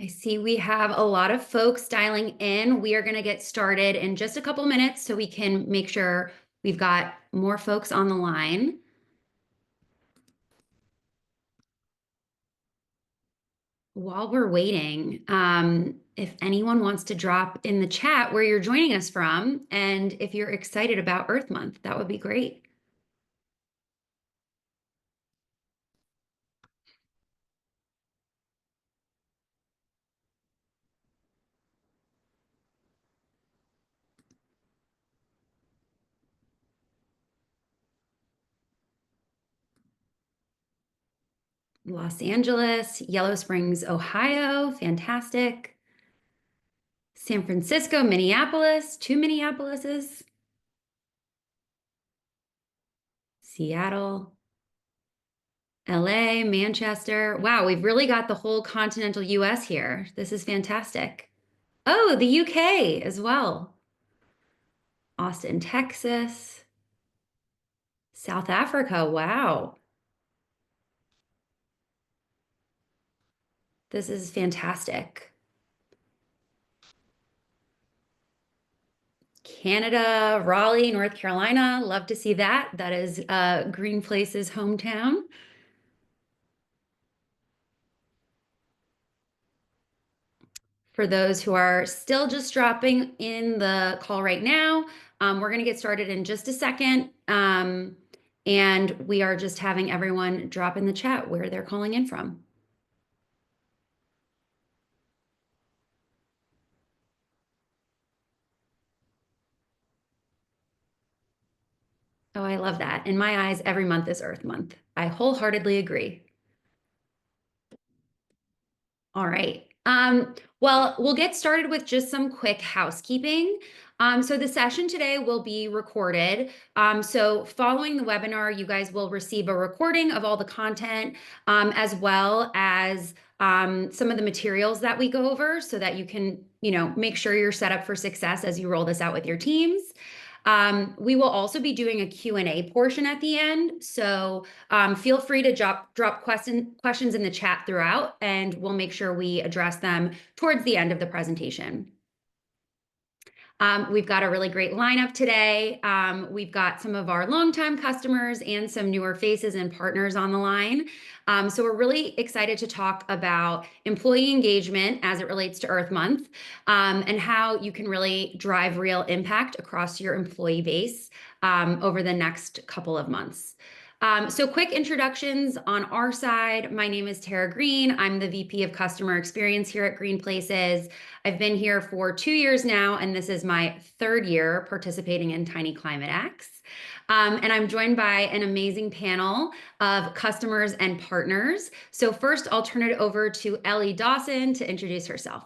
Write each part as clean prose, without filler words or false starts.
I see we have a lot of folks dialing in. We are going to get started in just a couple minutes so we can make sure we've got more folks on the line. While we're waiting, if anyone wants to drop in the chat where you're joining us from, and if you're excited about Earth Month, that would be great. Los Angeles, Yellow Springs, Ohio, fantastic. San Francisco, Minneapolis, two Minneapolises. Seattle, LA, Manchester. Wow, we've really got the whole continental US here. This is fantastic. Oh, the UK as well. Austin, Texas. South Africa, wow. This is fantastic. Canada, Raleigh, North Carolina. Love to see that. That is Green Place's hometown. For those who are still just dropping in the call right now, we're going to get started in just a second. And we are just having everyone drop in the chat where they're calling in from. Oh, I love that. In my eyes, every month is Earth Month. I wholeheartedly agree. All right. Well, we'll get started with just some quick housekeeping. So the session today will be recorded. So following the webinar, you guys will receive a recording of all the content, as well as some of the materials that we go over so that you can, make sure you're set up for success as you roll this out with your teams. We will also be doing a Q&A portion at the end. So feel free to drop questions in the chat throughout, and we'll make sure we address them towards the end of the presentation. We've got a really great lineup today. We've got some of our longtime customers and some newer faces and partners on the line. So we're really excited to talk about employee engagement as it relates to Earth Month, and how you can really drive real impact across your employee base over the next couple of months. So quick introductions on our side. My name is Tara Green. I'm the VP of Customer Experience here at Green Places. I've been here for 2 years now, and this is my 3rd year participating in Tiny Climate Acts. And I'm joined by an amazing panel of customers and partners. So first, I'll turn it over to Ellie Dawson to introduce herself.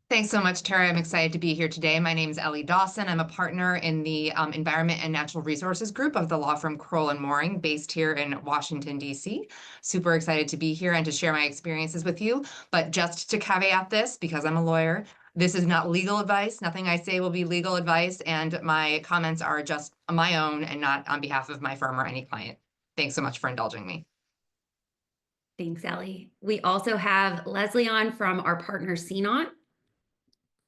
Thanks so much, Tara. I'm excited to be here today. My name is Ellie Dawson. I'm a partner in the Environment and Natural Resources Group of the law firm Crowell Moring, based here in Washington, D.C. Super excited to be here and to share my experiences with you. But just to caveat this, because I'm a lawyer, this is not legal advice. Nothing I say will be legal advice, and my comments are just my own and not on behalf of my firm or any client. Thanks so much for indulging me. Thanks, Ellie. We also have Leslie on from our partner CNaught.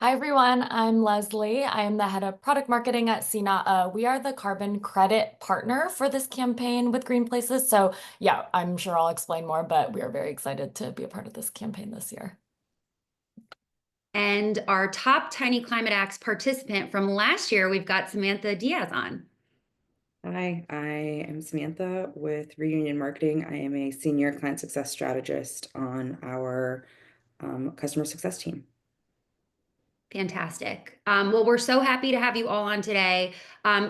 Hi, everyone. I'm Leslie. I am the head of product marketing at CNaught. We are the carbon credit partner for this campaign with Green Places. So yeah, I'm sure I'll explain more, but we are very excited to be a part of this campaign this year. And our top Tiny Climate Acts participant from last year, we've got Samantha Diaz on. Hi, I am Samantha with Reunion Marketing. I am a senior client success strategist on our customer success team. Fantastic. Well, we're so happy to have you all on today.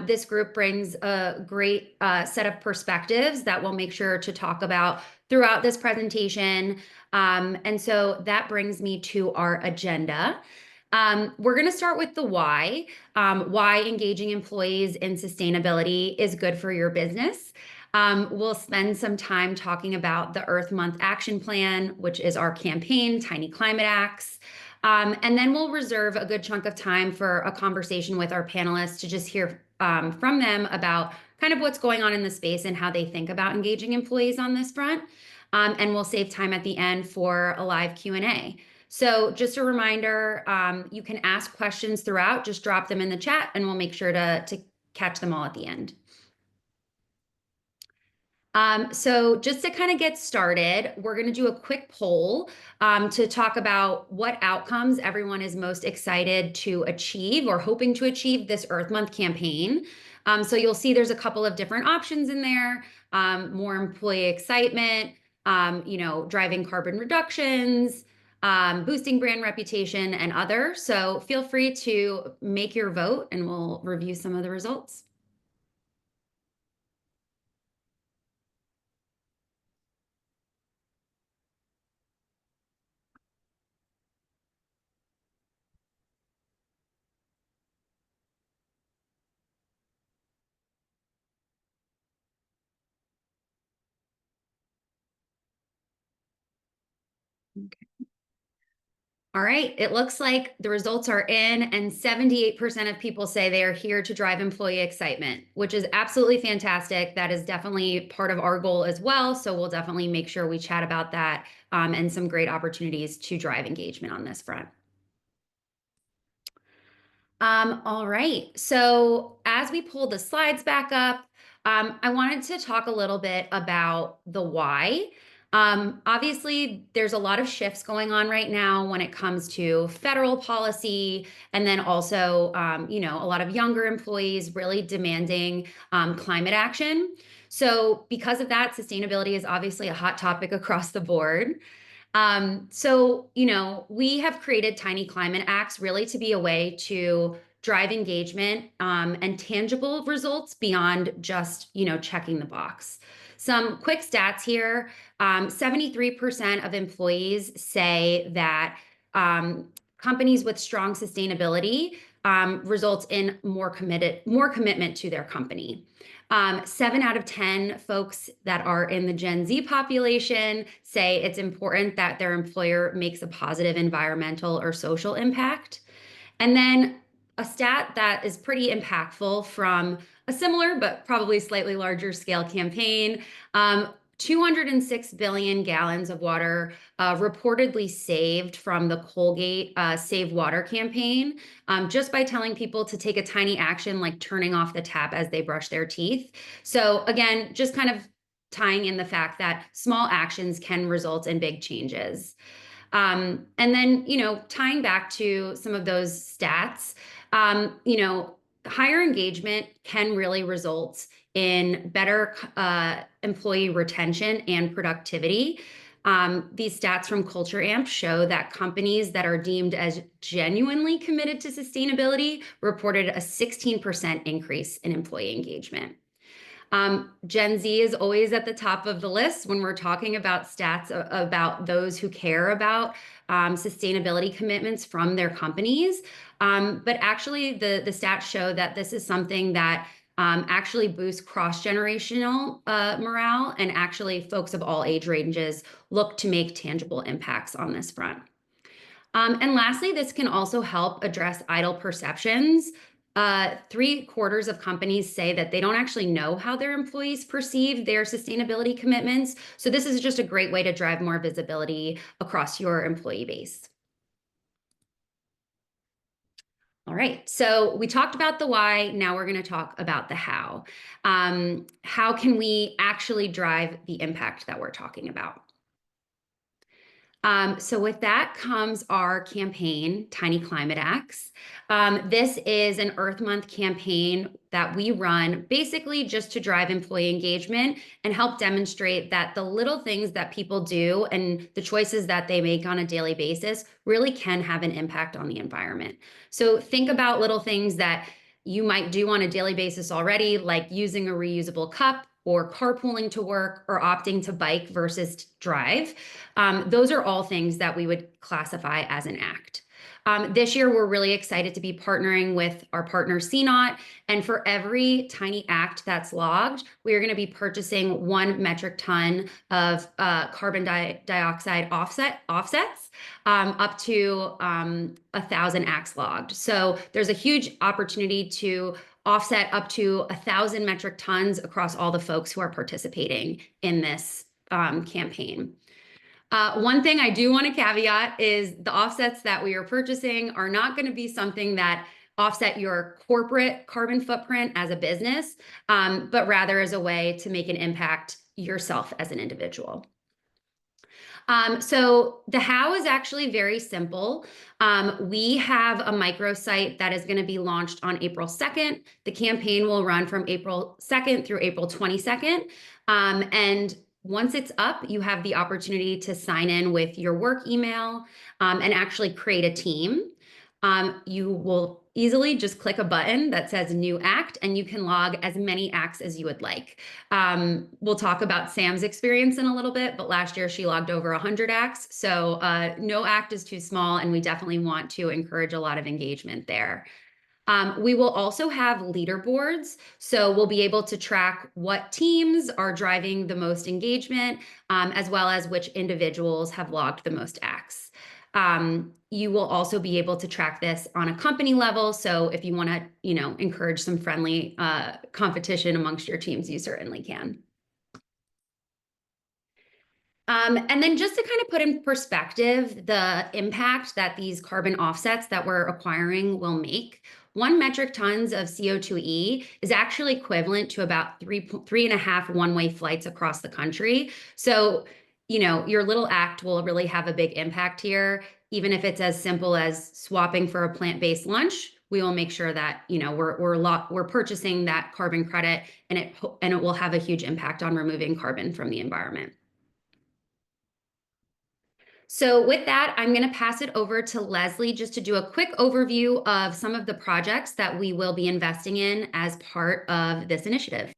This group brings a great set of perspectives that we'll make sure to talk about throughout this presentation. And so that brings me to our agenda. We're going to start with the why engaging employees in sustainability is good for your business. We'll spend some time talking about the Earth Month Action Plan, which is our campaign, Tiny Climate Acts. And then we'll reserve a good chunk of time for a conversation with our panelists to just hear from them about kind of what's going on in the space and how they think about engaging employees on this front. and we'll save time at the end for a live Q&A. So just a reminder, you can ask questions throughout, just drop them in the chat and we'll make sure to catch them all at the end. So just to kind of get started, we're going to do a quick poll to talk about what outcomes everyone is most excited to achieve or hoping to achieve this Earth Month campaign. So you'll see there's a couple of different options in there, more employee excitement, driving carbon reductions, boosting brand reputation, and other. So feel free to make your vote and we'll review some of the results. All right, it looks like the results are in, and 78% of people say they are here to drive employee excitement, which is absolutely fantastic. That is definitely part of our goal as well. So we'll definitely make sure we chat about that and some great opportunities to drive engagement on this front. All right, so as we pull the slides back up, I wanted to talk a little bit about the why. Obviously, there's a lot of shifts going on right now when it comes to federal policy, and then also, a lot of younger employees really demanding climate action. So because of that, sustainability is obviously a hot topic across the board. We have created Tiny Climate Acts really to be a way to drive engagement and tangible results beyond just, checking the box. Some quick stats here. 73% of employees say that companies with strong sustainability results in more commitment to their company. 7 out of 10 folks that are in the Gen Z population say it's important that their employer makes a positive environmental or social impact. And then a stat that is pretty impactful from a similar but probably slightly larger scale campaign, 206 billion gallons of water reportedly saved from the Colgate Save Water campaign, just by telling people to take a tiny action like turning off the tap as they brush their teeth. So again, just kind of tying in the fact that small actions can result in big changes. And then, tying back to some of those stats, higher engagement can really result in better employee retention and productivity. These stats from Culture Amp show that companies that are deemed as genuinely committed to sustainability reported a 16% increase in employee engagement. Gen Z is always at the top of the list when we're talking about stats about those who care about sustainability commitments from their companies. But actually, the stats show that this is something that actually boosts cross-generational morale, and actually folks of all age ranges look to make tangible impacts on this front. And lastly, this can also help address idle perceptions. 3/4 of companies say that they don't actually know how their employees perceive their sustainability commitments. So this is just a great way to drive more visibility across your employee base. All right, so we talked about the why. Now we're going to talk about the how. How can we actually drive the impact that we're talking about? So with that comes our campaign, Tiny Climate Acts. This is an Earth Month campaign that we run basically just to drive employee engagement and help demonstrate that the little things that people do and the choices that they make on a daily basis really can have an impact on the environment. So think about little things that you might do on a daily basis already, like using a reusable cup, or carpooling to work, or opting to bike versus drive. Those are all things that we would classify as an act. This year, we're really excited to be partnering with our partner CNaught, and for every tiny act that's logged, we are going to be purchasing 1 metric ton of carbon dioxide offsets, up to 1,000 acts logged. So there's a huge opportunity to offset up to 1,000 metric tons across all the folks who are participating in this campaign. One thing I do want to caveat is the offsets that we are purchasing are not going to be something that offset your corporate carbon footprint as a business, but rather as a way to make an impact yourself as an individual. So the how is actually very simple. We have a microsite that is going to be launched on April 2nd. The campaign will run from April 2nd through April 22nd. And once it's up, you have the opportunity to sign in with your work email and actually create a team. You will easily just click a button that says new act, and you can log as many acts as you would like. We'll talk about Sam's experience in a little bit, but last year she logged over 100 acts. So no act is too small, and we definitely want to encourage a lot of engagement there. We will also have leaderboards, so we'll be able to track what teams are driving the most engagement, as well as which individuals have logged the most acts. You will also be able to track this on a company level. So if you want to, encourage some friendly competition amongst your teams, you certainly can. And then just to kind of put in perspective the impact that these carbon offsets that we're acquiring will make, 1 metric tons of CO2e is actually equivalent to about 3.5 one-way flights across the country. So, your little act will really have a big impact here. Even if it's as simple as swapping for a plant-based lunch, we will make sure that, we're purchasing that carbon credit, and it will have a huge impact on removing carbon from the environment. So with that, I'm going to pass it over to Leslie just to do a quick overview of some of the projects that we will be investing in as part of this initiative.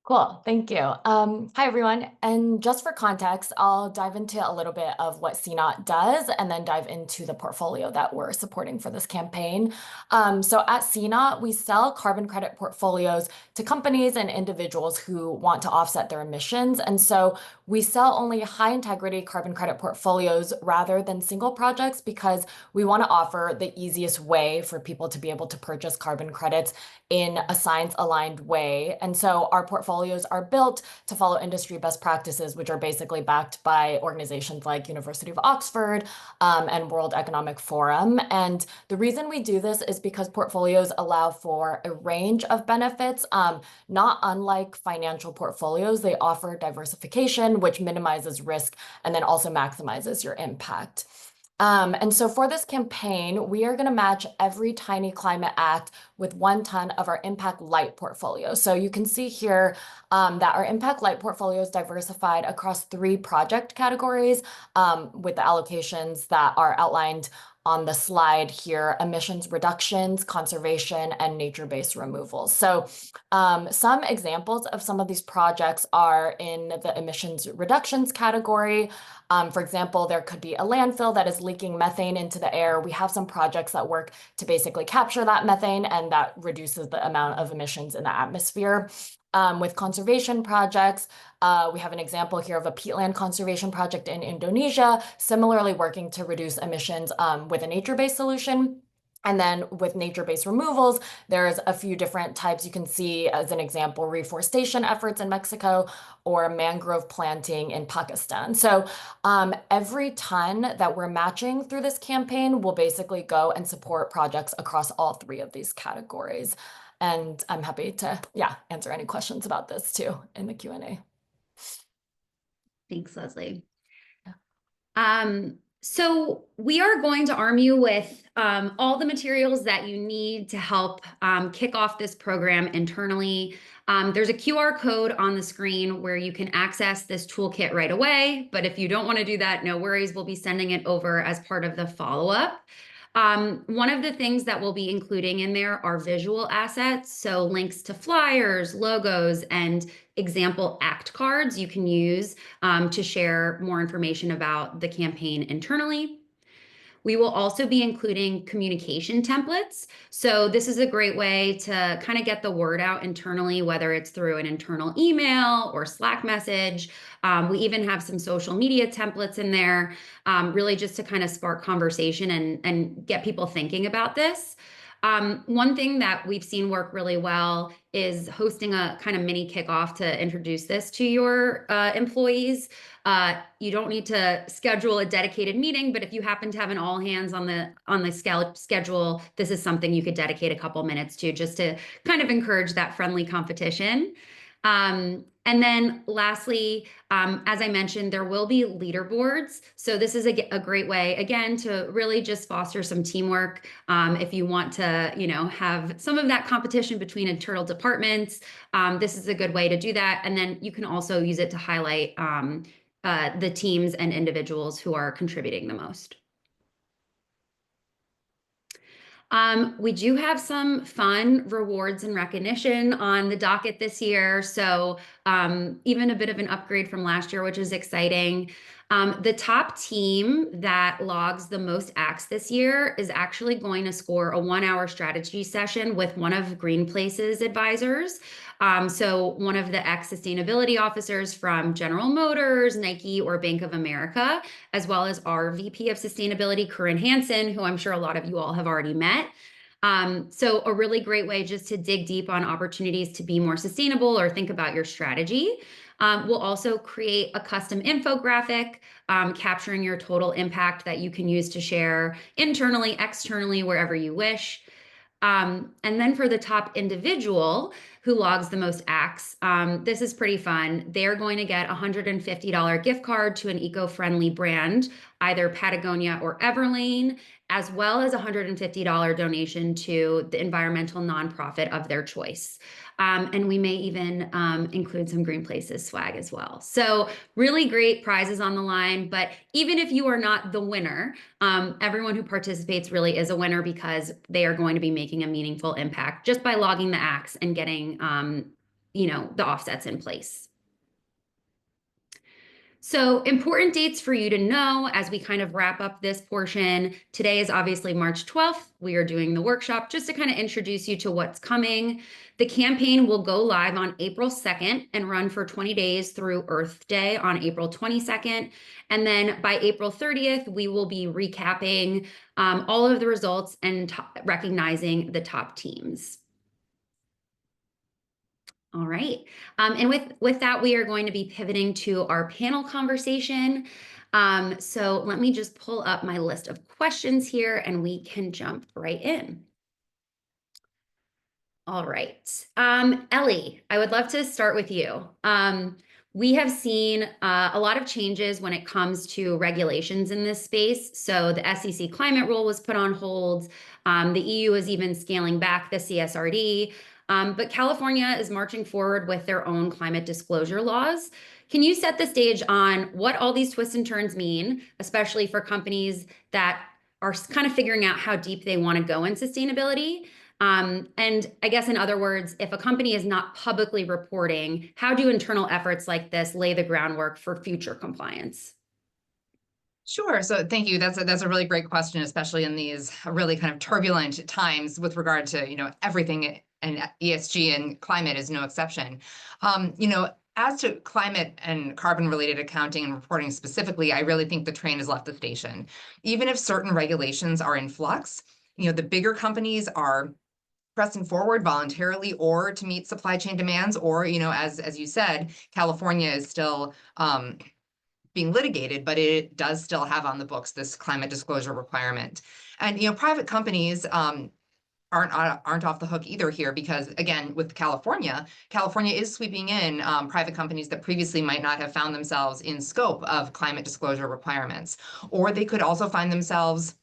Cool, thank you. Hi, everyone. And just for context, I'll dive into a little bit of what CNaught does and then dive into the portfolio that we're supporting for this campaign. So at CNaught, we sell carbon credit portfolios to companies and individuals who want to offset their emissions. And so we sell only high integrity carbon credit portfolios rather than single projects because we want to offer the easiest way for people to be able to purchase carbon credits in a science-aligned way. And so our portfolios are built to follow industry best practices, which are basically backed by organizations like University of Oxford and World Economic Forum. And the reason we do this is because portfolios allow for a range of benefits. Not unlike financial portfolios, they offer diversification, which minimizes risk and then also maximizes your impact. And so for this campaign, we are going to match every tiny climate act with 1 ton of our impact light portfolio. So you can see here that our impact light portfolio is diversified across 3 project categories with the allocations that are outlined on the slide here: emissions reductions, conservation, and nature-based removals. So some examples of some of these projects are in the emissions reductions category. For example, there could be a landfill that is leaking methane into the air. We have some projects that work to basically capture that methane, and that reduces the amount of emissions in the atmosphere. With conservation projects, we have an example here of a peatland conservation project in Indonesia, similarly working to reduce emissions with a nature-based solution. And then with nature-based removals, there's a few different types. You can see as an example, reforestation efforts in Mexico or mangrove planting in Pakistan. So every ton that we're matching through this campaign will basically go and support projects across all 3 of these categories. And I'm happy to, answer any questions about this too in the Q&A. Thanks, Leslie. So we are going to arm you with all the materials that you need to help kick off this program internally. There's a QR code on the screen where you can access this toolkit right away. But if you don't want to do that, no worries. We'll be sending it over as part of the follow-up. One of the things that we'll be including in there are visual assets, so links to flyers, logos, and example act cards you can use to share more information about the campaign internally. We will also be including communication templates. So this is a great way to kind of get the word out internally, whether it's through an internal email or Slack message. We even have some social media templates in there, really just to kind of spark conversation and get people thinking about this. One thing that we've seen work really well is hosting a kind of mini kickoff to introduce this to your employees. You don't need to schedule a dedicated meeting, but if you happen to have an all hands on the schedule, this is something you could dedicate a couple minutes to, just to kind of encourage that friendly competition. And then lastly, as I mentioned, there will be leaderboards. So this is a great way, again, to really just foster some teamwork. If you want to, have some of that competition between internal departments, this is a good way to do that. And then you can also use it to highlight the teams and individuals who are contributing the most. We do have some fun rewards and recognition on the docket this year. So even a bit of an upgrade from last year, which is exciting. The top team that logs the most acts this year is actually going to score a 1-hour strategy session with one of Green Place's advisors. So one of the ex-sustainability officers from General Motors, Nike, or Bank of America, as well as our VP of Sustainability, Corinne Hansen, who I'm sure a lot of you all have already met. So a really great way just to dig deep on opportunities to be more sustainable or think about your strategy. We'll also create a custom infographic capturing your total impact that you can use to share internally, externally, wherever you wish. And then for the top individual who logs the most acts, this is pretty fun. They're going to get a $150 gift card to an eco-friendly brand, either Patagonia or Everlane, as well as a $150 donation to the environmental nonprofit of their choice. And we may even include some Green Places swag as well. So really great prizes on the line. But even if you are not the winner, everyone who participates really is a winner, because they are going to be making a meaningful impact just by logging the acts and getting the offsets in place. So important dates for you to know as we kind of wrap up this portion. Today is obviously March 12th. We are doing the workshop just to kind of introduce you to what's coming. The campaign will go live on April 2nd and run for 20 days through Earth Day on April 22nd. And then by April 30th, we will be recapping all of the results and recognizing the top teams. All right. And with that, we are going to be pivoting to our panel conversation. So let me just pull up my list of questions here and we can jump right in. All right. Ellie, I would love to start with you. We have seen a lot of changes when it comes to regulations in this space. So the SEC climate rule was put on hold. The EU is even scaling back the CSRD. But California is marching forward with their own climate disclosure laws. Can you set the stage on what all these twists and turns mean, especially for companies that are kind of figuring out how deep they want to go in sustainability? And I guess, in other words, if a company is not publicly reporting, how do internal efforts like this lay the groundwork for future compliance? Sure. So thank you. That's a really great question, especially in these really kind of turbulent times with regard to, everything, and ESG and climate is no exception. As to climate and carbon related accounting and reporting specifically, I really think the train has left the station. Even if certain regulations are in flux, the bigger companies are pressing forward voluntarily or to meet supply chain demands, or, as you said, California is still being litigated, but it does still have on the books this climate disclosure requirement. And private companies aren't off the hook either here, because again, with California is sweeping in private companies that previously might not have found themselves in scope of climate disclosure requirements, or they could also find themselves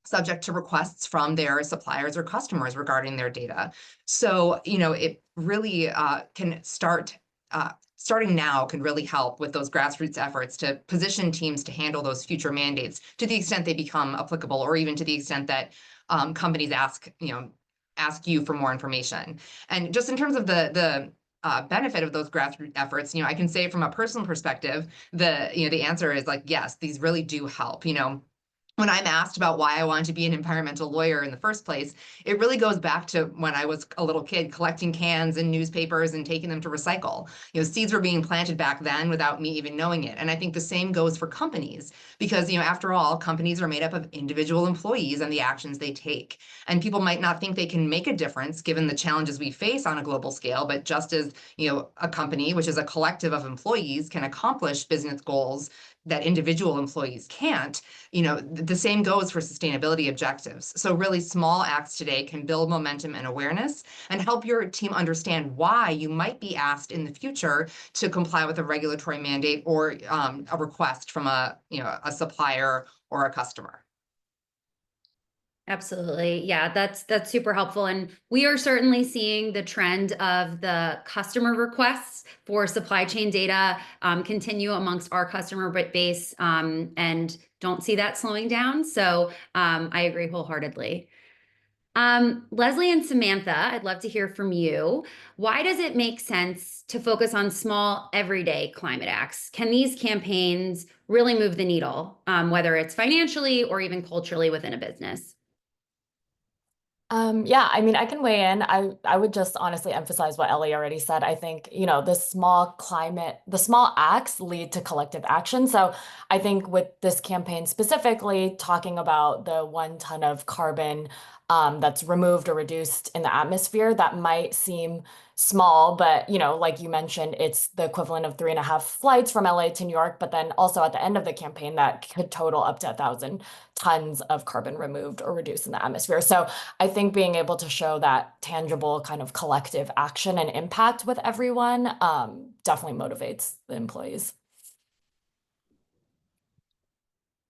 subject to requests from their suppliers or customers regarding their data. So, it really can starting now can really help with those grassroots efforts to position teams to handle those future mandates to the extent they become applicable, or even to the extent that companies ask you for more information. And just in terms of the benefit of those grassroots efforts, I can say from a personal perspective, the answer is yes, these really do help. when I'm asked about why I wanted to be an environmental lawyer in the first place, it really goes back to when I was a little kid collecting cans and newspapers and taking them to recycle. Seeds were being planted back then without me even knowing it. And I think the same goes for companies because, after all, companies are made up of individual employees and the actions they take. And people might not think they can make a difference given the challenges we face on a global scale, but just as, a company, which is a collective of employees, can accomplish business goals that individual employees can't, the same goes for sustainability objectives. So really small acts today can build momentum and awareness and help your team understand why you might be asked in the future to comply with a regulatory mandate or a request from a supplier or a customer. Absolutely. Yeah, that's super helpful. And we are certainly seeing the trend of the customer requests for supply chain data continue amongst our customer base and don't see that slowing down. So I agree wholeheartedly. Leslie and Samantha, I'd love to hear from you. Why does it make sense to focus on small, everyday climate acts? Can these campaigns really move the needle, whether it's financially or even culturally within a business? Yeah, I mean, I can weigh in. I would just honestly emphasize what Ellie already said. I think, the small acts lead to collective action. So I think with this campaign specifically, talking about the 1 ton of carbon that's removed or reduced in the atmosphere, that might seem small, but like you mentioned, it's the equivalent of 3.5 flights from LA to New York. But then also at the end of the campaign, that could total up to 1,000 tons of carbon removed or reduced in the atmosphere. So I think being able to show that tangible kind of collective action and impact with everyone definitely motivates the employees.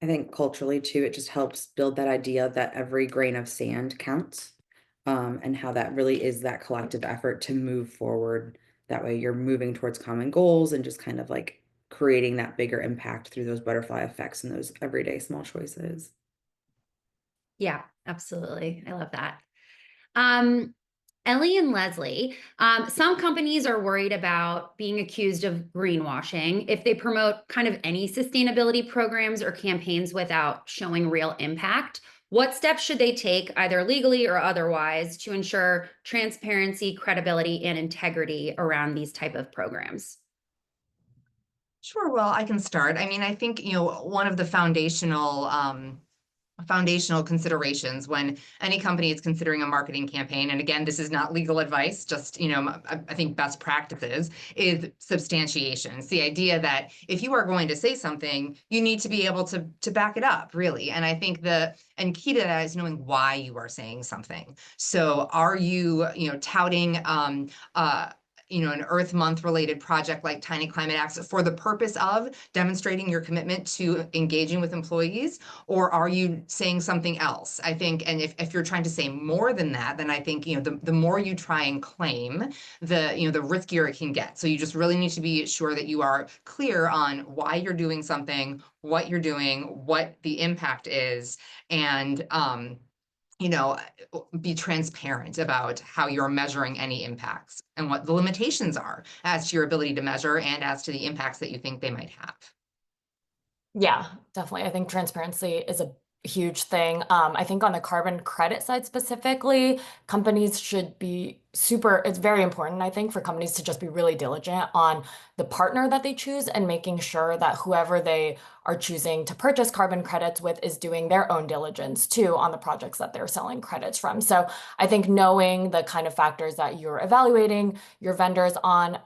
I think culturally too, it just helps build that idea that every grain of sand counts, and how that really is that collective effort to move forward. That way you're moving towards common goals and just kind of like creating that bigger impact through those butterfly effects and those everyday small choices. Yeah, absolutely. I love that. Ellie and Leslie, some companies are worried about being accused of greenwashing if they promote kind of any sustainability programs or campaigns without showing real impact. What steps should they take, either legally or otherwise, to ensure transparency, credibility, and integrity around these type of programs? Sure. Well, I can start. I mean, I think, one of the foundational considerations when any company is considering a marketing campaign, and again, this is not legal advice, just, I think best practices, is substantiation. It's the idea that if you are going to say something, you need to be able to back it up, really. And I think and key to that is knowing why you are saying something. So are you, touting an Earth Month related project like Tiny Climate Acts for the purpose of demonstrating your commitment to engaging with employees? Or are you saying something else? I think, and if you're trying to say more than that, then I think, the more you try and claim, the riskier it can get. So you just really need to be sure that you are clear on why you're doing something, what you're doing, what the impact is, and, be transparent about how you're measuring any impacts and what the limitations are as to your ability to measure and as to the impacts that you think they might have. Yeah, definitely. I think transparency is a huge thing. I think on the carbon credit side specifically, companies should be it's very important, I think, for companies to just be really diligent on the partner that they choose and making sure that whoever they are choosing to purchase carbon credits with is doing their own diligence too on the projects that they're selling credits from. So I think knowing the kind of factors that you're evaluating your vendors on,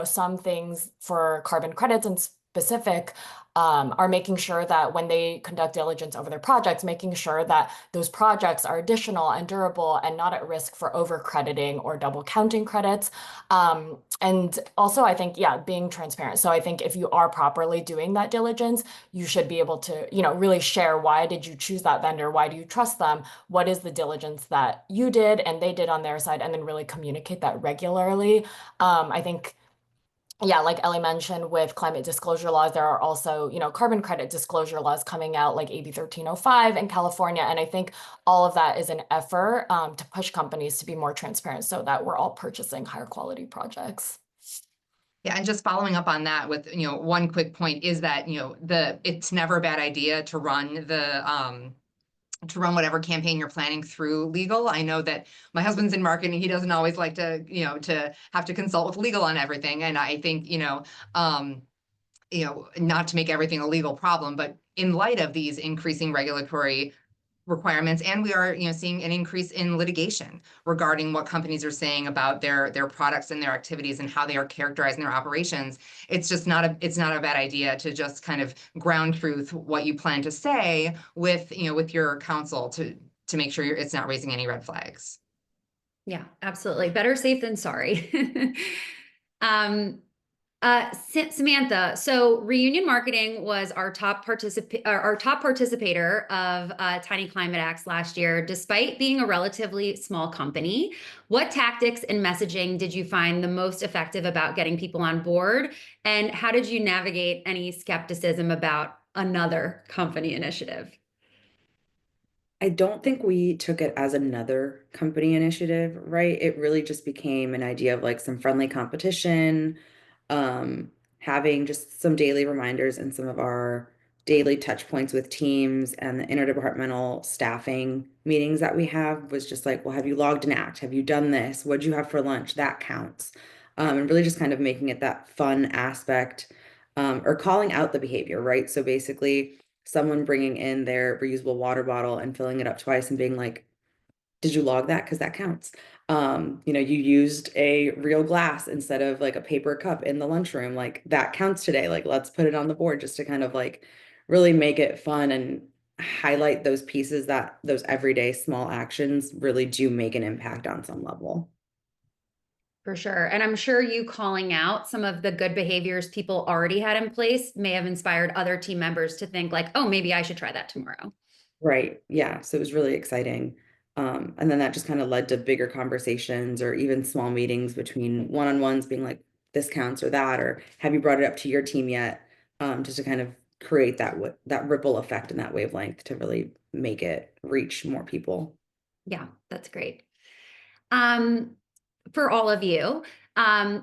some things for carbon credits and specific are making sure that when they conduct diligence over their projects, making sure that those projects are additional and durable and not at risk for over-crediting or double counting credits. And also, I think, yeah, being transparent. So I think if you are properly doing that diligence, you should be able to, really share why did you choose that vendor? Why do you trust them? What is the diligence that you did and they did on their side? And then really communicate that regularly. I think yeah, like Ellie mentioned with climate disclosure laws, there are also, carbon credit disclosure laws coming out like AB 1305 in California. And I think all of that is an effort to push companies to be more transparent so that we're all purchasing higher quality projects. Yeah, and just following up on that with, one quick point is that, it's never a bad idea to run whatever campaign you're planning through legal. I know that my husband's in marketing. He doesn't always like to, to have to consult with legal on everything. And I think, not to make everything a legal problem, but in light of these increasing regulatory requirements, and we are, seeing an increase in litigation regarding what companies are saying about their products and their activities and how they are characterizing their operations. It's just not a bad idea to just kind of ground truth what you plan to say with, with your counsel to make sure it's not raising any red flags. Yeah, absolutely. Better safe than sorry. Samantha, so Reunion Marketing was our top participator of Tiny Climate Acts last year, despite being a relatively small company. What tactics and messaging did you find the most effective about getting people on board? And how did you navigate any skepticism about another company initiative? I don't think we took it as another company initiative, right? It really just became an idea of like some friendly competition, having just some daily reminders in some of our daily touch points with teams, and the interdepartmental staffing meetings that we have was just like, well, have you logged an act? Have you done this? What'd you have for lunch? That counts. And really just kind of making it that fun aspect, or calling out the behavior, right? So basically, someone bringing in their reusable water bottle and filling it up twice and being like, did you log that? Because that counts. You used a real glass instead of like a paper cup in the lunchroom. Like that counts today. Like let's put it on the board just to kind of like really make it fun and highlight those pieces that those everyday small actions really do make an impact on some level. For sure. And I'm sure you calling out some of the good behaviors people already had in place may have inspired other team members to think like, oh, maybe I should try that tomorrow. Right. Yeah. So it was really exciting. And then that just kind of led to bigger conversations or even small meetings between one-on-ones being like, this counts or that, or have you brought it up to your team yet? Just to kind of create that ripple effect and that wavelength to really make it reach more people. Yeah, that's great. Um, for all of you,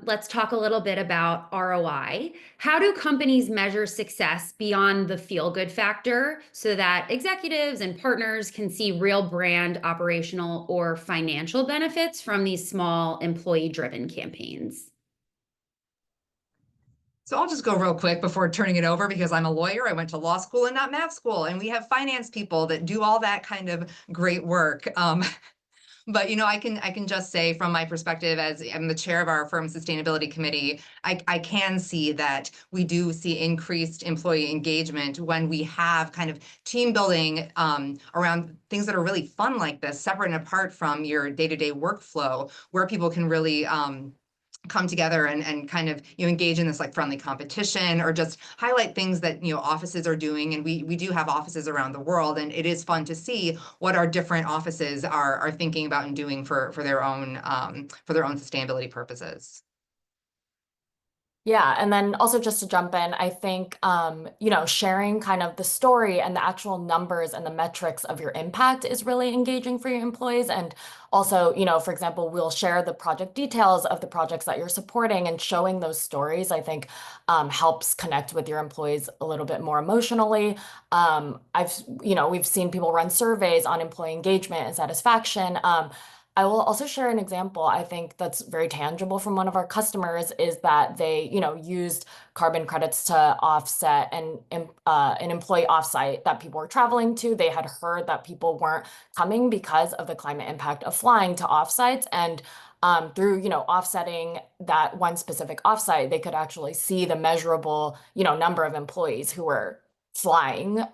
let's talk a little bit about ROI. How do companies measure success beyond the feel-good factor so that executives and partners can see real brand, operational, or financial benefits from these small employee-driven campaigns? So I'll just go real quick before turning it over because I'm a lawyer. I went to law school and not math school, and we have finance people that do all that kind of great work. But I can just say from my perspective, as I'm the chair of our firm's sustainability committee, I can see that we do see increased employee engagement when we have kind of team building around things that are really fun like this, separate and apart from your day-to-day workflow, where people can really come together and kind of engage in this like friendly competition or just highlight things that offices are doing. And we do have offices around the world, and it is fun to see what our different offices are thinking about and doing for their own sustainability purposes. Yeah, and then also just to jump in, I think sharing kind of the story and the actual numbers and the metrics of your impact is really engaging for your employees. And also, for example, we'll share the project details of the projects that you're supporting, and showing those stories, I think, helps connect with your employees a little bit more emotionally. We've seen people run surveys on employee engagement and satisfaction. I will also share an example I think that's very tangible from one of our customers, is that they, used carbon credits to offset an employee offsite that people were traveling to. They had heard that people weren't coming because of the climate impact of flying to offsites, and through, offsetting that one specific offsite, they could actually see the measurable, number of employees who were flying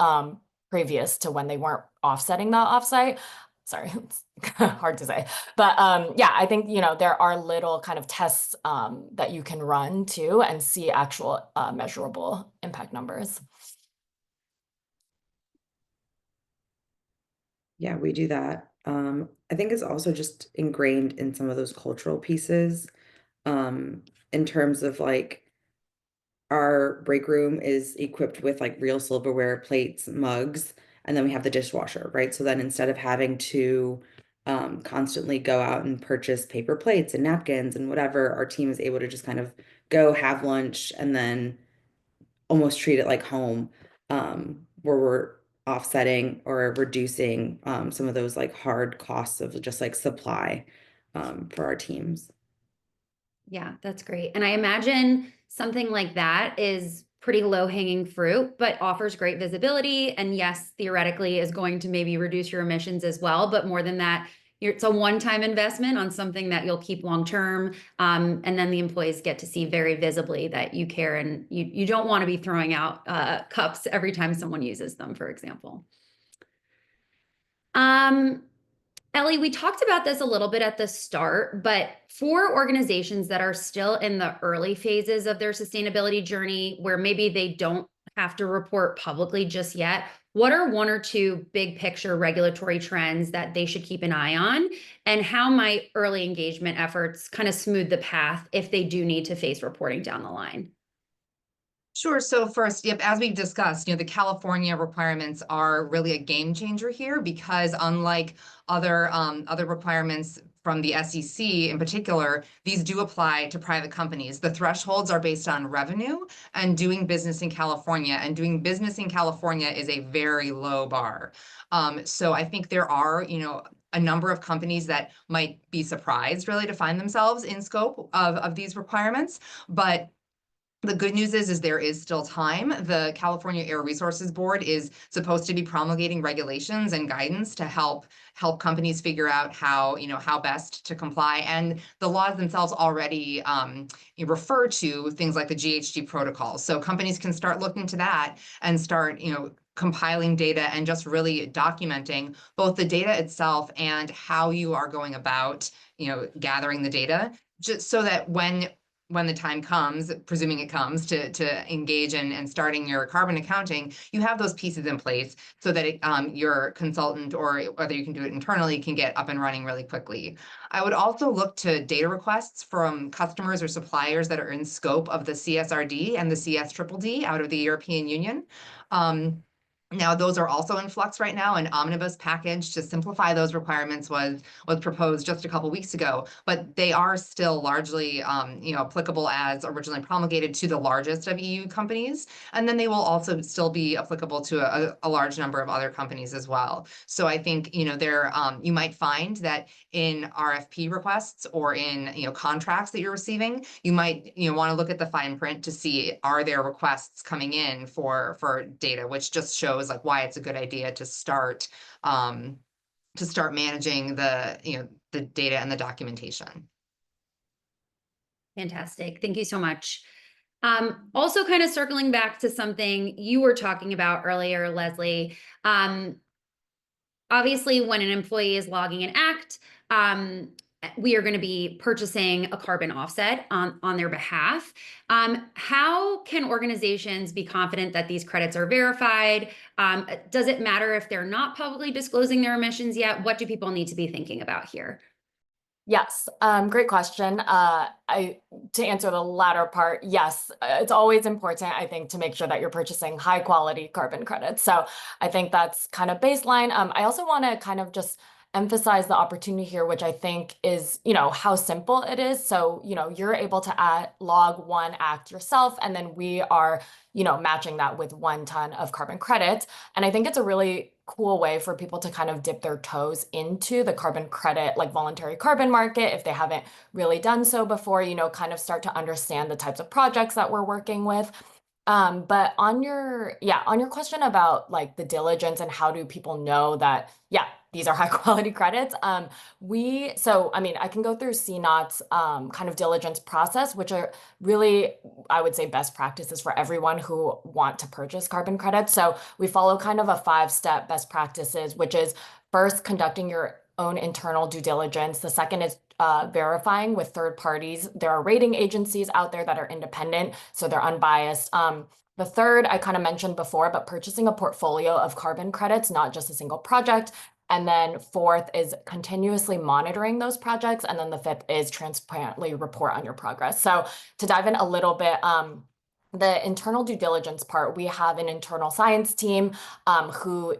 previous to when they weren't offsetting that offsite. Sorry, it's hard to say. But yeah, I think, there are little kind of tests that you can run too and see actual measurable impact numbers. Yeah, we do that. I think it's also just ingrained in some of those cultural pieces, in terms of like our break room is equipped with like real silverware, plates, mugs, and then we have the dishwasher, right? So then instead of having to constantly go out and purchase paper plates and napkins and whatever, our team is able to just kind of go have lunch and then almost treat it like home, where we're offsetting or reducing some of those like hard costs of just like supply for our teams. Yeah, that's great. And I imagine something like that is pretty low hanging fruit, but offers great visibility. And yes, theoretically is going to maybe reduce your emissions as well. But more than that, it's a one-time investment on something that you'll keep long term. And then the employees get to see very visibly that you care, and you don't want to be throwing out cups every time someone uses them, for example. Ellie, we talked about this a little bit at the start, but for organizations that are still in the early phases of their sustainability journey, where maybe they don't have to report publicly just yet, what are one or two big picture regulatory trends that they should keep an eye on? And how might early engagement efforts kind of smooth the path if they do need to face reporting down the line? Sure. So first, yep, as we've discussed, the California requirements are really a game changer here, because unlike other requirements from the SEC in particular, these do apply to private companies. The thresholds are based on revenue and doing business in California, and doing business in California is a very low bar. So I think there are, a number of companies that might be surprised really to find themselves in scope of these requirements, but the good news is there is still time. The California Air Resources Board is supposed to be promulgating regulations and guidance to help companies figure out how best to comply. And the laws themselves already refer to things like the GHG protocol. So companies can start looking to that and start, compiling data and just really documenting both the data itself and how you are going about, gathering the data, just so that when the time comes, presuming it comes, to engage and starting your carbon accounting, you have those pieces in place so that your consultant, or whether you can do it internally, can get up and running really quickly. I would also look to data requests from customers or suppliers that are in scope of the CSRD and the CSDDD out of the European Union. Now, those are also in flux right now. An omnibus package to simplify those requirements was proposed just a couple weeks ago, but they are still largely, applicable as originally promulgated to the largest of EU companies, and then they will also still be applicable to a large number of other companies as well. So I think you might find that in RFP requests or in contracts that you're receiving, you might want to look at the fine print to see, are there requests coming in for data, which just shows like why it's a good idea to start managing the data and the documentation. Fantastic. Thank you so much. Also kind of circling back to something you were talking about earlier, Leslie. Obviously, when an employee is logging an act, we are going to be purchasing a carbon offset on their behalf. How can organizations be confident that these credits are verified? Does it matter if they're not publicly disclosing their emissions yet? What do people need to be thinking about here? Yes, great question. To answer the latter part, yes, it's always important, I think, to make sure that you're purchasing high quality carbon credits. So I think that's kind of baseline. I also want to kind of just emphasize the opportunity here, which I think is, how simple it is. So, you're able to log one act yourself, and then we are, matching that with 1 ton of carbon credits. And I think it's a really cool way for people to kind of dip their toes into the carbon credit, like voluntary carbon market, if they haven't really done so before, kind of start to understand the types of projects that we're working with. But on your question about like the diligence and how do people know that, these are high quality credits. I can go through CNaught's kind of diligence process, which are really, I would say, best practices for everyone who want to purchase carbon credits. So we follow kind of a 5-step best practices, which is first conducting your own internal due diligence. The second is verifying with third parties. There are rating agencies out there that are independent, so they're unbiased. The third I kind of mentioned before, but purchasing a portfolio of carbon credits, not just a single project. And then fourth is continuously monitoring those projects. And then the fifth is transparently report on your progress. So to dive in a little bit, the internal due diligence part, we have an internal science team who,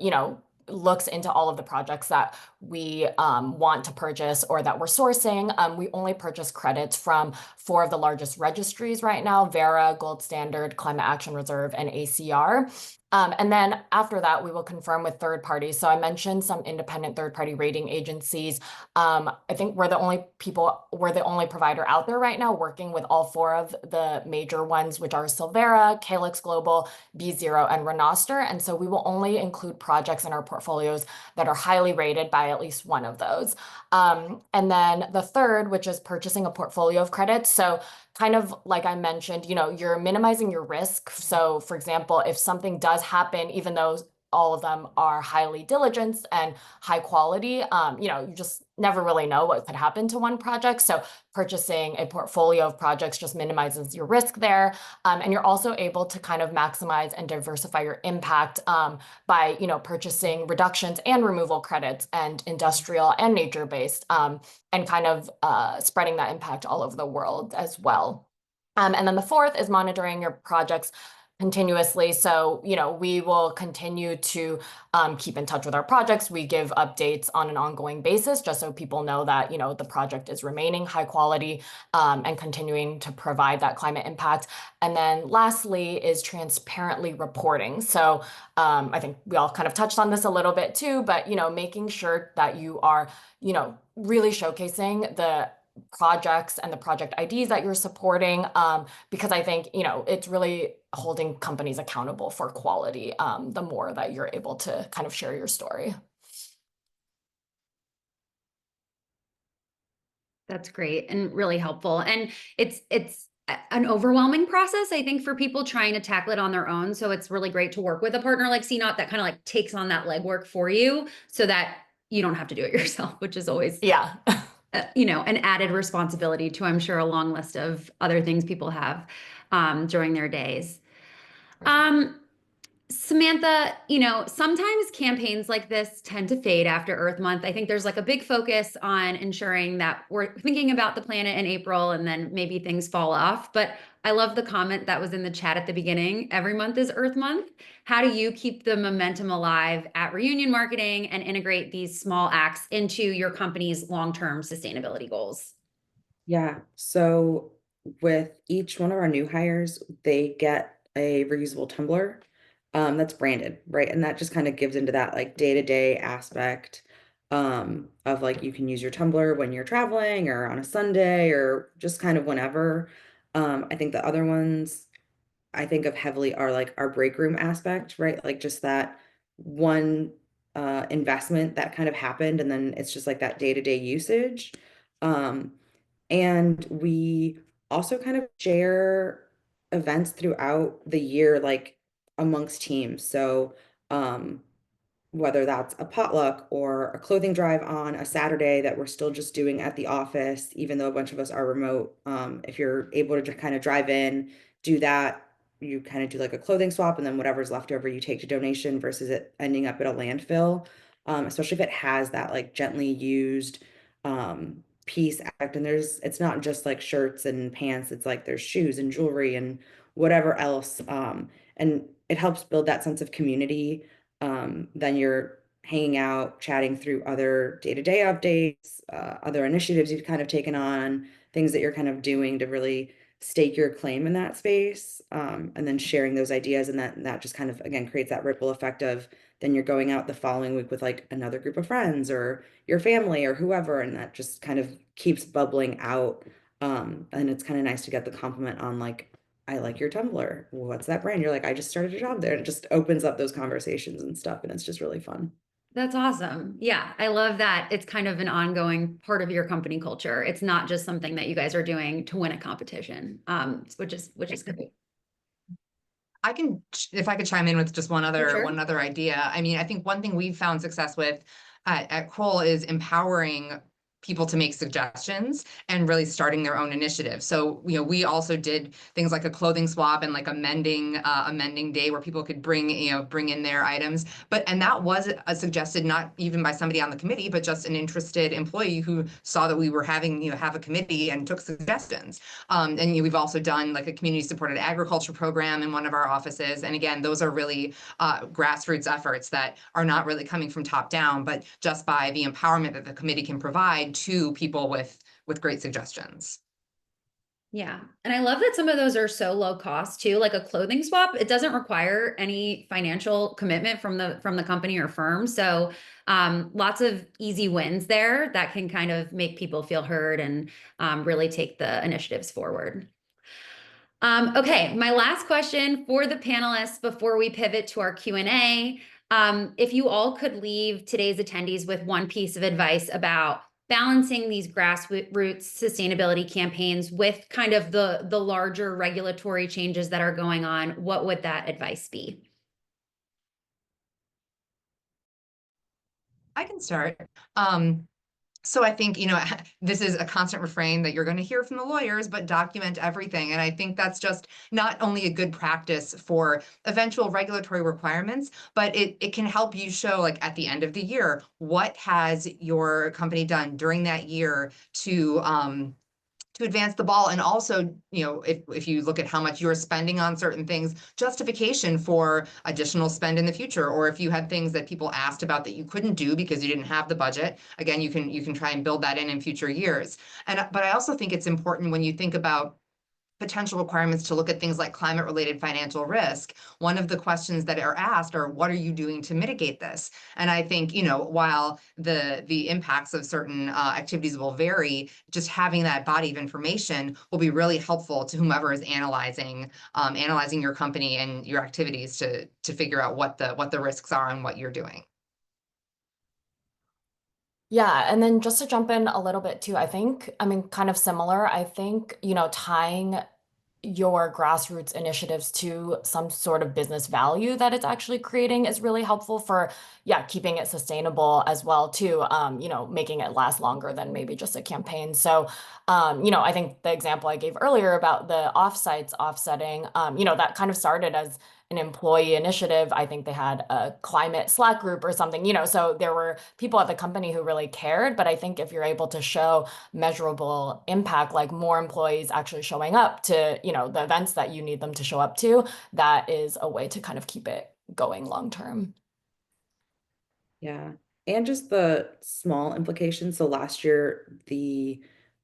looks into all of the projects that we want to purchase or that we're sourcing. We only purchase credits from 4 of the largest registries right now: Vera, Gold Standard, Climate Action Reserve, and ACR. And then after that, we will confirm with third parties. So I mentioned some independent third-party rating agencies. I think we're the only provider out there right now working with all 4 of the major ones, which are Silvera, Calyx Global, B0, and Renoster. And so we will only include projects in our portfolios that are highly rated by at least one of those. And then the third, which is purchasing a portfolio of credits. So kind of like I mentioned, you're minimizing your risk. So for example, if something does happen, even though all of them are highly diligenced and high quality, you just never really know what could happen to one project. So purchasing a portfolio of projects just minimizes your risk there. And you're also able to kind of maximize and diversify your impact by, purchasing reductions and removal credits and industrial and nature-based, and kind of spreading that impact all over the world as well. And then the fourth is monitoring your projects continuously. So, we will continue to keep in touch with our projects. We give updates on an ongoing basis, just so people know that, the project is remaining high quality and continuing to provide that climate impact. And then lastly is transparently reporting. So I think we all kind of touched on this a little bit too, but, making sure that you are, really showcasing the projects and the project IDs that you're supporting, because I think, it's really holding companies accountable for quality, the more that you're able to kind of share your story. That's great and really helpful. And it's an overwhelming process, I think, for people trying to tackle it on their own. So it's really great to work with a partner like CNaught that kind of like takes on that legwork for you so that you don't have to do it yourself, which is always an added responsibility to, I'm sure, a long list of other things people have during their days. Samantha, sometimes campaigns like this tend to fade after Earth Month. I think there's like a big focus on ensuring that we're thinking about the planet in April and then maybe things fall off. But I love the comment that was in the chat at the beginning. Every month is Earth Month. How do you keep the momentum alive at Reunion Marketing and integrate these small acts into your company's long-term sustainability goals? Yeah, so with each one of our new hires, they get a reusable tumbler that's branded, right? And that just kind of gives into that like day-to-day aspect of like you can use your tumbler when you're traveling or on a Sunday or just kind of whenever. I think the other ones I think of heavily are like our break room aspect, right? Like just that one investment that kind of happened and then it's just like that day-to-day usage. And we also kind of share events throughout the year, like amongst teams. So, whether that's a potluck or a clothing drive on a Saturday that we're still just doing at the office, even though a bunch of us are remote. If you're able to kind of drive in, do that, you kind of do like a clothing swap, and then whatever's left over you take to donation versus it ending up at a landfill. Especially if it has that like gently used piece act. And it's not just like shirts and pants, it's like there's shoes and jewelry and whatever else. And it helps build that sense of community. Then you're hanging out, chatting through other day-to-day updates, other initiatives you've kind of taken on, things that you're kind of doing to really stake your claim in that space, and then sharing those ideas. And that just kind of, again, creates that ripple effect of then you're going out the following week with like another group of friends or your family or whoever, and that just kind of keeps bubbling out. And it's kind of nice to get the compliment on like, I like your Tumblr. What's that brand? You're like, I just started a job there. And it just opens up those conversations and stuff. And it's just really fun. That's awesome. Yeah, I love that. It's kind of an ongoing part of your company culture. It's not just something that you guys are doing to win a competition, which is great. If I could chime in with just one Sure. other idea. I mean, I think one thing we've found success with at Crowell is empowering people to make suggestions and really starting their own initiative. So, we also did things like a clothing swap and like a mending day where people could bring in their items. And that was suggested not even by somebody on the committee, but just an interested employee who saw that we were have a committee and took suggestions. And we've also done like a community supported agriculture program in one of our offices. And again, those are really grassroots efforts that are not really coming from top down, but just by the empowerment that the committee can provide to people with great suggestions. Yeah. And I love that some of those are so low cost too, like a clothing swap. It doesn't require any financial commitment from the company or firm. So lots of easy wins there that can kind of make people feel heard and really take the initiatives forward. Okay, my last question for the panelists before we pivot to our Q&A. If you all could leave today's attendees with one piece of advice about balancing these grassroots sustainability campaigns with kind of the larger regulatory changes that are going on, what would that advice be? I can start. So I think, this is a constant refrain that you're going to hear from the lawyers, but document everything. And I think that's just not only a good practice for eventual regulatory requirements, but it can help you show, like, at the end of the year, what has your company done during that year to advance the ball. And also, if you look at how much you're spending on certain things, justification for additional spend in the future, or if you had things that people asked about that you couldn't do because you didn't have the budget, again, you can try and build that in future years. But I also think it's important when you think about potential requirements to look at things like climate related financial risk. One of the questions that are asked are, what are you doing to mitigate this? And I think, while the impacts of certain activities will vary, just having that body of information will be really helpful to whomever is analyzing your company and your activities to figure out what the risks are and what you're doing. Yeah, and then just to jump in a little bit too, kind of similar. I think, tying your grassroots initiatives to some sort of business value that it's actually creating is really helpful for, keeping it sustainable as well too, making it last longer than maybe just a campaign. So, I think the example I gave earlier about the offsites offsetting, that kind of started as an employee initiative. I think they had a climate Slack group or something, so there were people at the company who really cared. But I think if you're able to show measurable impact, like more employees actually showing up to, the events that you need them to show up to, that is a way to kind of keep it going long term. Yeah. And just the small implications. So last year,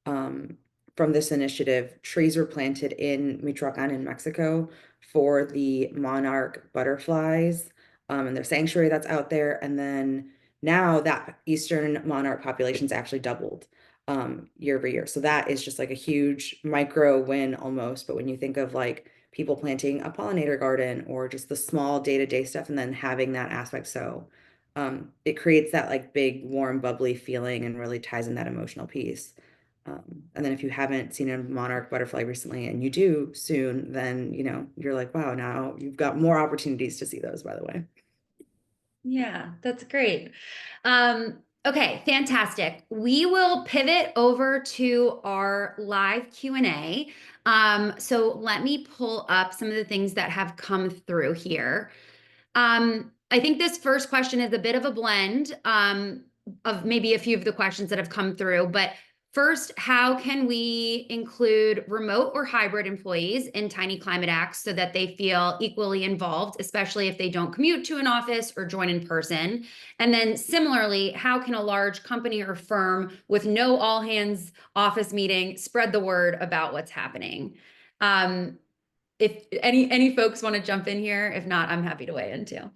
from this initiative, trees were planted in Michoacan in Mexico for the monarch butterflies, and their sanctuary that's out there. And then now that eastern monarch population's actually doubled year over year. So that is just like a huge micro win almost. But when you think of like people planting a pollinator garden or just the small day-to-day stuff and then having that aspect, so it creates that like big, warm, bubbly feeling and really ties in that emotional piece. And then if you haven't seen a monarch butterfly recently and you do soon, then, you're like, wow, now you've got more opportunities to see those, by the way. Yeah, that's great. Okay, fantastic. We will pivot over to our live Q&A. So let me pull up some of the things that have come through here. I think this first question is a bit of a blend of maybe a few of the questions that have come through. But first, how can we include remote or hybrid employees in Tiny Climate Acts so that they feel equally involved, especially if they don't commute to an office or join in person? And then similarly, how can a large company or firm with no all hands office meeting spread the word about what's happening? If any folks want to jump in here, if not, I'm happy to weigh in too.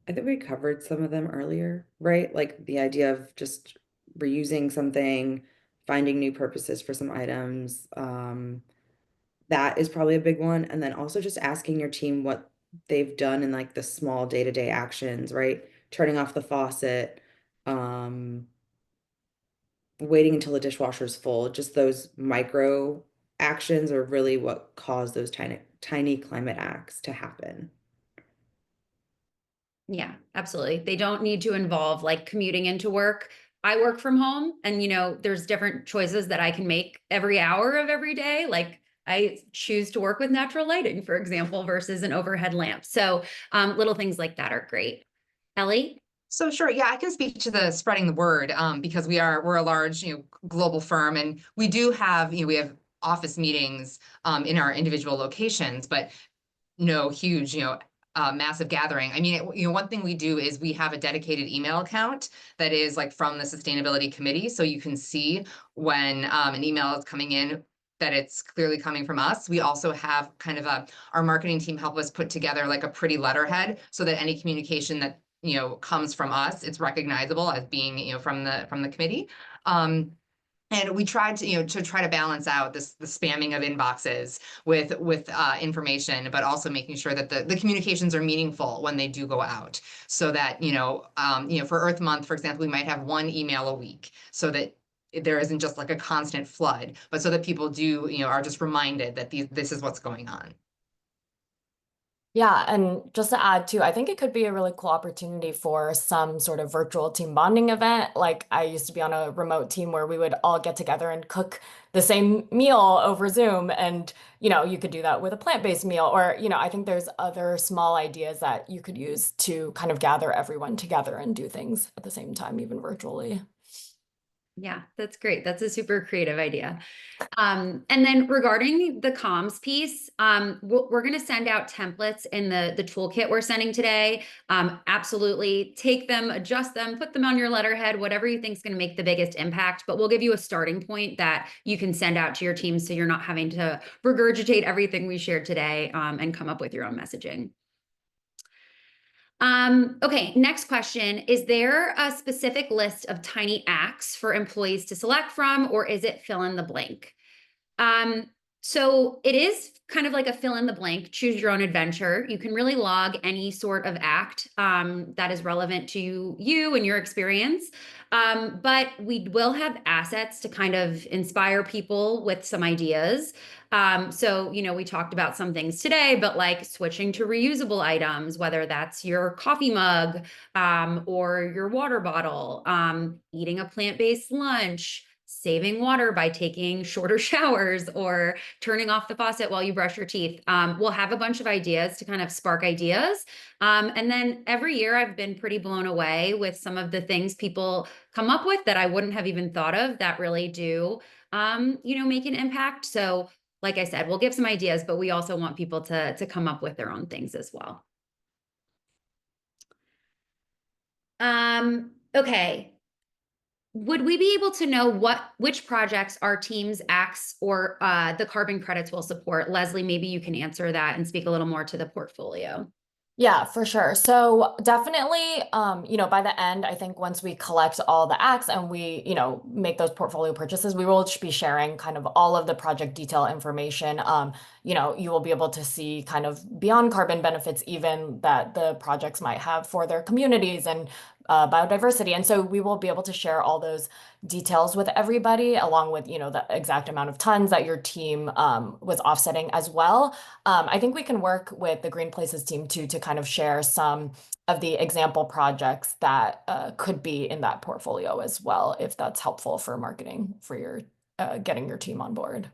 I think we covered some of them earlier, right? Like the idea of just reusing something, finding new purposes for some items. That is probably a big one. And then also just asking your team what they've done in like the small day-to-day actions, right? Turning off the faucet, waiting until the dishwasher's full. Just those micro actions are really what cause those tiny climate acts to happen. Yeah, absolutely. They don't need to involve like commuting into work. I work from home and there's different choices that I can make every hour of every day. Like I choose to work with natural lighting, for example, versus an overhead lamp. So little things like that are great. Ellie? So sure, yeah, I can speak to the spreading the word because we're a large global firm, and we do have we have office meetings in our individual locations, but no huge massive gathering. I mean, one thing we do is we have a dedicated email account that is like from the sustainability committee, so you can see when an email is coming in that it's clearly coming from us. We also have kind of our marketing team help us put together like a pretty letterhead so that any communication that comes from us, it's recognizable as being from the committee. And we tried to try to balance out the spamming of inboxes with information, but also making sure that the communications are meaningful when they do go out. So that for Earth Month, for example, we might have one email a week, so that there isn't just like a constant flood, but so that people do are just reminded that this is what's going on. Yeah, and just to add too, I think it could be a really cool opportunity for some sort of virtual team bonding event. Like I used to be on a remote team where we would all get together and cook the same meal over Zoom. And, you could do that with a plant-based meal. Or, I think there's other small ideas that you could use to kind of gather everyone together and do things at the same time, even virtually. Yeah, that's great. That's a super creative idea. And then regarding the comms piece, we're going to send out templates in the toolkit we're sending today. Absolutely take them, adjust them, put them on your letterhead, whatever you think is going to make the biggest impact. But we'll give you a starting point that you can send out to your team so you're not having to regurgitate everything we shared today and come up with your own messaging. Okay, next question. Is there a specific list of tiny acts for employees to select from, or is it fill in the blank? So it is kind of like a fill in the blank, choose your own adventure. You can really log any sort of act that is relevant to you and your experience. But we will have assets to kind of inspire people with some ideas. So, we talked about some things today, but like switching to reusable items, whether that's your coffee mug or your water bottle, eating a plant-based lunch, saving water by taking shorter showers or turning off the faucet while you brush your teeth. We'll have a bunch of ideas to kind of spark ideas. And then every year I've been pretty blown away with some of the things people come up with that I wouldn't have even thought of that really do, make an impact. So like I said, we'll give some ideas, but we also want people to come up with their own things as well. Okay. Would we be able to know which projects our team's acts or the carbon credits will support? Leslie, maybe you can answer that and speak a little more to the portfolio. Yeah, for sure. So definitely, by the end, I think once we collect all the acts and we, make those portfolio purchases, we will just be sharing kind of all of the project detail information. You will be able to see kind of beyond carbon benefits, even that the projects might have for their communities and biodiversity. And so we will be able to share all those details with everybody, along with, the exact amount of tons that your team was offsetting as well. I think we can work with the Green Places team too to kind of share some of the example projects that could be in that portfolio as well, if that's helpful for marketing for your getting your team on board.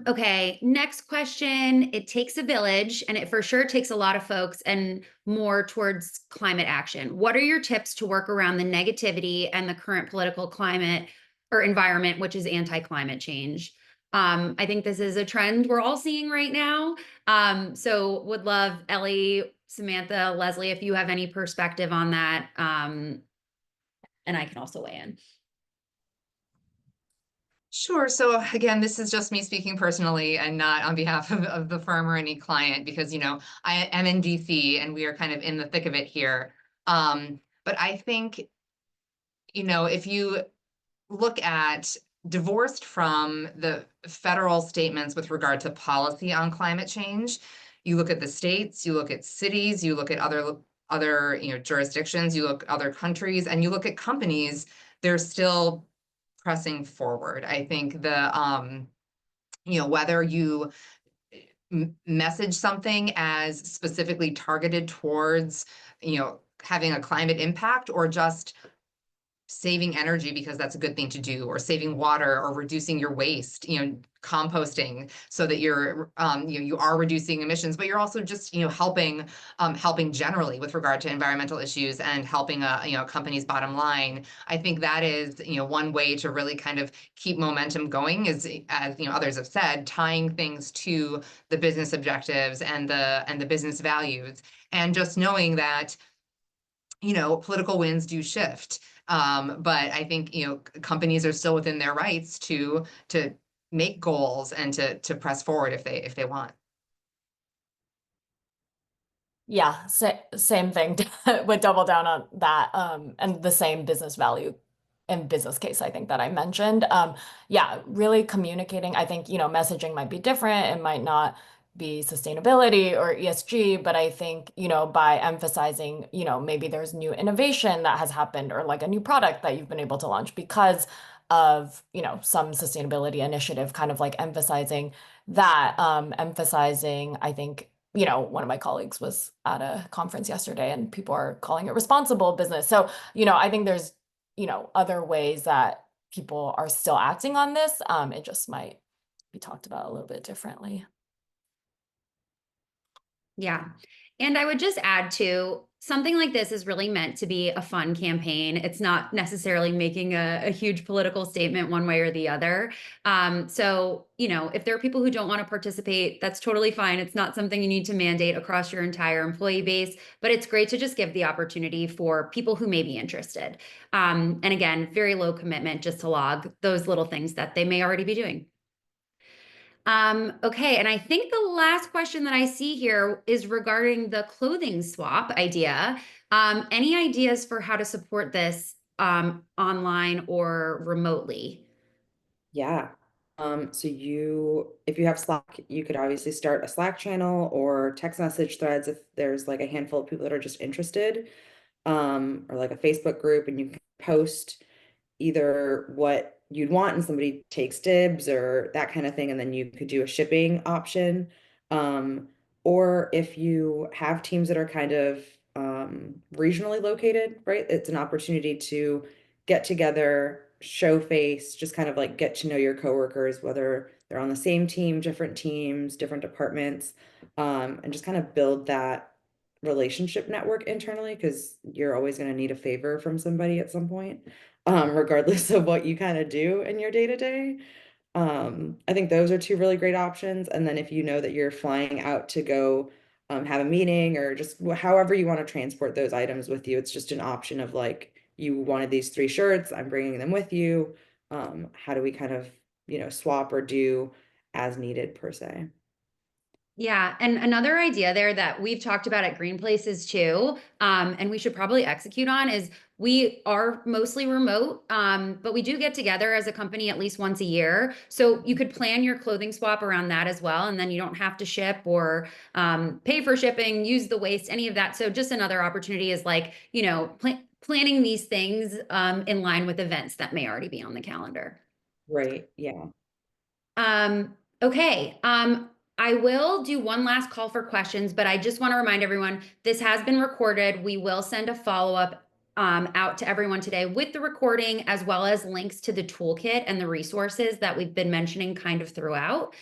Okay, next question. It takes a village, and it for sure takes a lot of folks and more towards climate action. What are your tips to work around the negativity and the current political climate or environment, which is anti-climate change? I think this is a trend we're all seeing right now. So would love Ellie, Samantha, Leslie, if you have any perspective on that. And I can also weigh in. Sure. So again, this is just me speaking personally and not on behalf of the firm or any client, because, I am in DC and we are kind of in the thick of it here. But I think, if you look at divorced from the federal statements with regard to policy on climate change, you look at the states, you look at cities, you look at other jurisdictions, you look at other countries, and you look at companies, they're still pressing forward. I think whether you message something as specifically targeted towards, having a climate impact, or just saving energy because that's a good thing to do, or saving water, or reducing your waste, composting, so that you're, you are reducing emissions, but you're also just, helping generally with regard to environmental issues, and helping a company's bottom line. I think that is, one way to really kind of keep momentum going, is, as others have said, tying things to the business objectives and the business values, and just knowing that, political winds do shift. But I think, companies are still within their rights to make goals and to press forward if they want. Yeah, same thing. Would double down on that, and the same business value and business case I think that I mentioned. Yeah, really communicating. I think, messaging might be different. It might not be sustainability or ESG, but I think, by emphasizing, maybe there's new innovation that has happened, or like a new product that you've been able to launch because of, some sustainability initiative, kind of like emphasizing that, emphasizing, I think, one of my colleagues was at a conference yesterday and people are calling it responsible business. So, I think there's, other ways that people are still acting on this. It just might be talked about a little bit differently. Yeah. And I would just add to, something like this is really meant to be a fun campaign. It's not necessarily making a huge political statement one way or the other. So, if there are people who don't want to participate, that's totally fine. It's not something you need to mandate across your entire employee base, but it's great to just give the opportunity for people who may be interested. And again, very low commitment, just to log those little things that they may already be doing. Okay, and I think the last question that I see here is regarding the clothing swap idea. Any ideas for how to support this online or remotely? Yeah. So if you have Slack, you could obviously start a Slack channel or text message threads if there's like a handful of people that are just interested, or like a Facebook group, and you can post either what you'd want and somebody takes dibs or that kind of thing, and then you could do a shipping option. Or if you have teams that are kind of regionally located, right? It's an opportunity to get together, show face, just kind of like get to know your coworkers, whether they're on the same team, different teams, different departments, and just kind of build that relationship network internally, because you're always going to need a favor from somebody at some point, regardless of what you kind of do in your day to day. I think those are two really great options. And then if you know that you're flying out to go have a meeting, or just however you want to transport those items with you, it's just an option of like, you wanted these 3 shirts, I'm bringing them with you. How do we kind of, swap or do as needed per se? Yeah, and another idea there that we've talked about at Green Places too, and we should probably execute on, is we are mostly remote, but we do get together as a company at least once a year. So you could plan your clothing swap around that as well, and then you don't have to ship or pay for shipping, use the waste, any of that. So just another opportunity is like, planning these things in line with events that may already be on the calendar. Right. Yeah. Okay. I will do one last call for questions, but I just want to remind everyone, this has been recorded. We will send a follow-up out to everyone today with the recording, as well as links to the toolkit and the resources that we've been mentioning kind of throughout.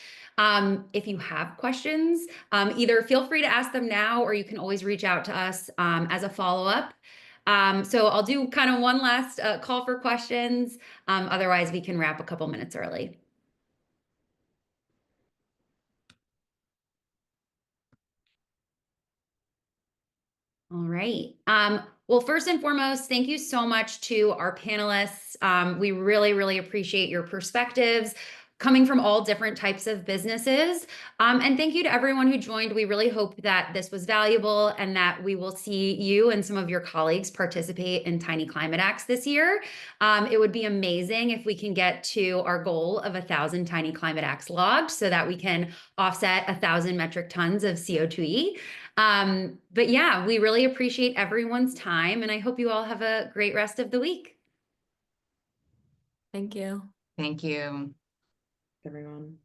If you have questions, either feel free to ask them now, or you can always reach out to us as a follow-up. So I'll do kind of one last call for questions. Otherwise, we can wrap a couple minutes early. All right. Well, first and foremost, thank you so much to our panelists. We really, really appreciate your perspectives coming from all different types of businesses. And thank you to everyone who joined. We really hope that this was valuable and that we will see you and some of your colleagues participate in Tiny Climate Acts this year. It would be amazing if we can get to our goal of 1,000 Tiny Climate Acts logged, so that we can offset 1,000 metric tons of CO2e. But yeah, we really appreciate everyone's time, and I hope you all have a great rest of the week. Thank you. Thank you. Everyone.